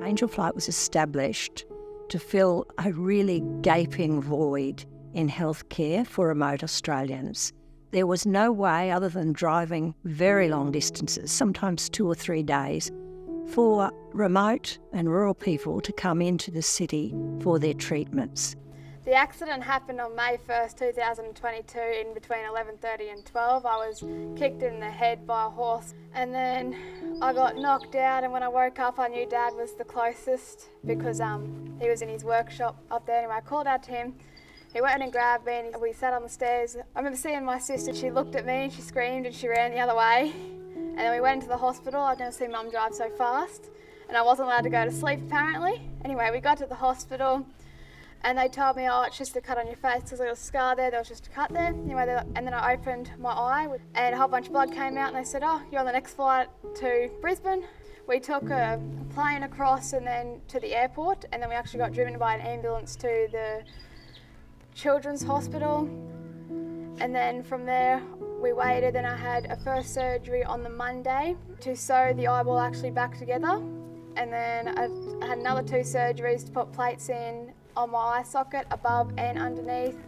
Angel Flight was established to fill a really gaping void in healthcare for remote Australians. There was no way, other than driving very long distances, sometimes 2 or 3 days, for remote and rural people to come into the city for their treatments. The accident happened on May 1st, 2022 in between 11:30 and 12. I was kicked in the head by a horse and then I got knocked out, and when I woke up I knew Dad was the closest because he was in his workshop up there. Anyway, I called out to him. He went and grabbed me and we sat on the stairs. I remember seeing my sister, she looked at me and she screamed and she ran the other way. And then we went into the hospital. I'd never seen Mum drive so fast and I wasn't allowed to go to sleep apparently. Anyway, we got to the hospital and they told me, oh, it's just a cut on your face. There's a little scar there, was just a cut there. Anyway, and then I opened my eye and a whole bunch of blood came out and they said, oh, you're on the next flight to Brisbane. We took a plane across and then to the airport, and then we actually got driven by an ambulance to the Children's Hospital. And then from there we waited, and I had a first surgery on the Monday to sew the eyeball actually back together. And then I had another 2 surgeries to put plates in on my eye socket above and underneath.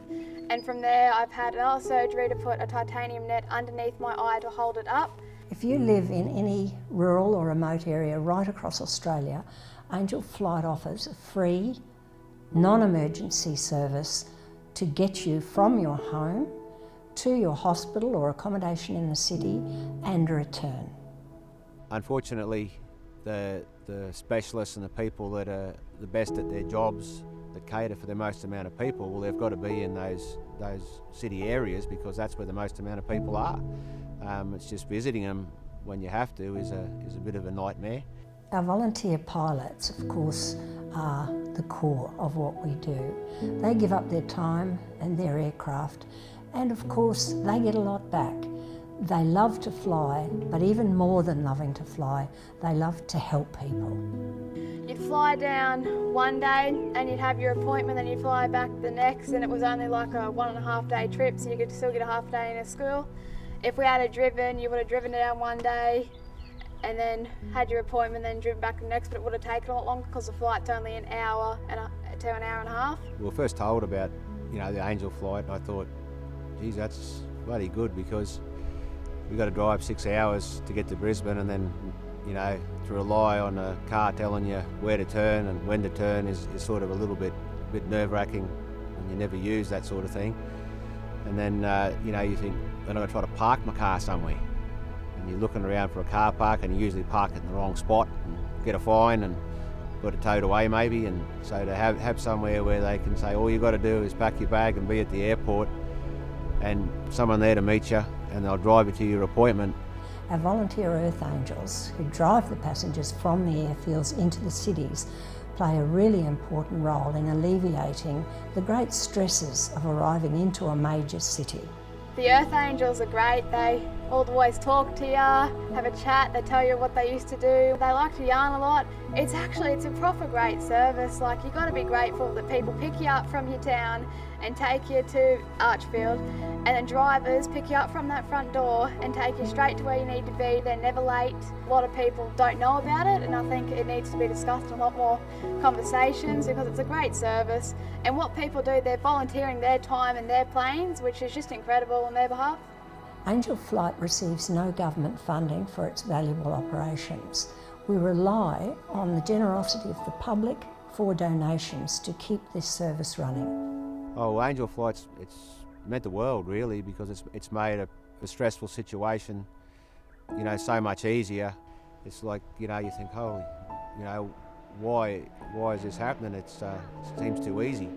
And from there I've had another surgery to put a titanium net underneath my eye to hold it up. If you live in any rural or remote area right across Australia, Angel Flight offers a free, non-emergency service to get you from your home to your hospital or accommodation in the city and return. Unfortunately, the specialists and the people that are the best at their jobs, that cater for the most amount of people, well, they've got to be in those city areas because that's where the most amount of people are. It's just visiting them when you have to is a bit of a nightmare. Our volunteer pilots, of course, are the core of what we do. They give up their time and their aircraft, and of course they get a lot back. They love to fly, but even more than loving to fly, they love to help people. You'd fly down one day and you'd have your appointment, then you'd fly back the next, and it was only like a 1.5 day trip, so you could still get a half day in a school. If we had driven, you would have driven down one day and then had your appointment, then driven back the next, but it would have taken a lot longer because the flight's only an hour to an hour and a half. We were first told about, the Angel Flight, and I thought, geez, that's bloody good, because we've got to drive 6 hours to get to Brisbane, and then, to rely on a car telling you where to turn and when to turn is sort of a little bit nerve-wracking when you never use that sort of thing. And then, you think, then I'm going to try to park my car somewhere. And you're looking around for a car park and you usually park it in the wrong spot and get a fine and got it towed away maybe. And so to have somewhere where they can say all you got to do is pack your bag and be at the airport and someone there to meet you and they'll drive you to your appointment. Our volunteer Earth Angels, who drive the passengers from the airfields into the cities, play a really important role in alleviating the great stresses of arriving into a major city. The Earth Angels are great. They always talk to you, have a chat, they tell you what they used to do. They like to yarn a lot. It's a proper great service. Like, you've got to be grateful that people pick you up from your town and take you to Archfield, and then drivers pick you up from that front door and take you straight to where you need to be. They're never late. A lot of people don't know about it, and I think it needs to be discussed in a lot more conversations because it's a great service. And what people do, they're volunteering their time and their planes, which is just incredible on their behalf. Angel Flight receives no government funding for its valuable operations. We rely on the generosity of the public for donations to keep this service running. Oh, Angel Flight's, it's meant the world really, because it's made a stressful situation, so much easier. It's like, you think, holy, why is this happening? It seems too easy.